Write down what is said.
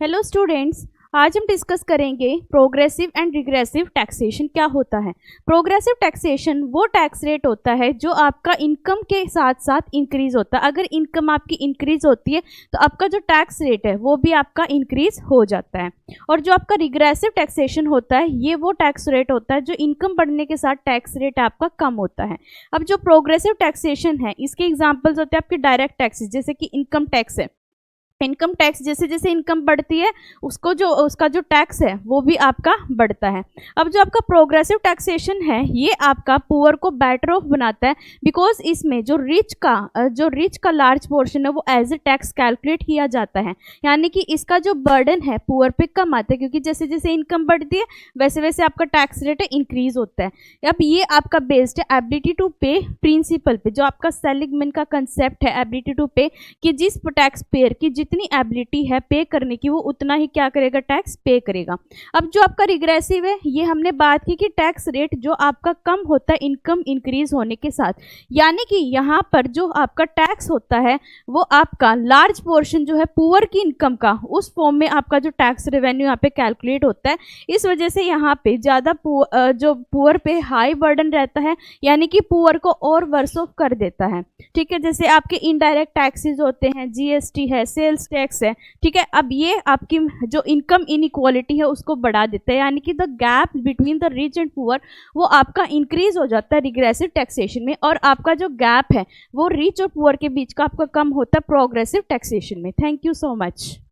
Hello students. आज हम discuss करेंगे प्रोग्रेसिव एंड रिग्रेसिव टैक्सेशन क्या होता है। प्रोग्रेसिव टैक्सेशन वो टैक्स रेट होता है जो आपका इनकम के साथ साथ इंक्रीज होता है। अगर इनकम आपकी इंक्रीज होती है तो आपका जो टैक्स रेट है वो भी आपका इंक्रीज हो जाता है। और जो आपका रिग्रेसिव टैक्सेशन होता है ये वो टैक्स रेट होता है जो इनकम बढ़ने के साथ टैक्स रेट आपका कम होता है। अब जो प्रोग्रेसिव टैक्सेशन है इसके एग्जाम्पल्स होते हैं आपके डायरेक्ट टैक्सेस, जैसे कि इनकम टैक्स है। इनकम टैक्स जैसे जैसे इनकम बढ़ती है उसका जो टैक्स है वो भी आपका बढ़ता है। अब जो आपका प्रोग्रेसिव टैक्सेशन है ये आपका पुअर को बेटर ऑफ बनाता है, बिकॉज इसमें जो रिच का लार्ज पोर्शन है वो एज ए टैक्स कैलकुलेट किया जाता है। यानी कि इसका जो बर्डन है पुअर पे कम आता है, क्योंकि जैसे जैसे इनकम बढ़ती है वैसे वैसे आपका टैक्स रेट है इंक्रीज होता है। अब ये आपका बेस्ड है एबिलिटी टू पे प्रिंसिपल पे, जो आपका सेलिगमैन का कंसेप्ट है एबिलिटी टू पे, कि जिस टैक्स पेयर की जितनी एबिलिटी है पे करने की वो उतना ही क्या करेगा, टैक्स पे करेगा। अब जो आपका रिग्रेसिव है ये हमने बात की कि टैक्स रेट जो आपका कम होता है इनकम इंक्रीज होने के साथ, यानी कि यहाँ पर जो आपका टैक्स होता है वो आपका लार्ज पोर्शन जो है पुअर की इनकम का उस फॉर्म में आपका जो टैक्स रेवेन्यू यहाँ पे कैलकुलेट होता है। इस वजह से यहाँ पे ज़्यादा जो पुअर पे हाई बर्डन रहता है, यानी कि पुअर को और वर्स ऑफ कर देता है। ठीक है, जैसे आपके इनडायरेक्ट टैक्सेस होते हैं, जीएसटी है, सेल्स टैक्स है। ठीक है, अब ये आपकी जो इनकम इनइक्वालिटी है उसको बढ़ा देता है, यानी कि the gap between the rich and poor वो आपका इंक्रीज हो जाता है रिग्रेसिव टैक्सेशन में, और आपका जो गैप है वो रिच और पुअर के बीच का आपका कम होता है प्रोग्रेसिव टैक्सेशन में। Thank you so much.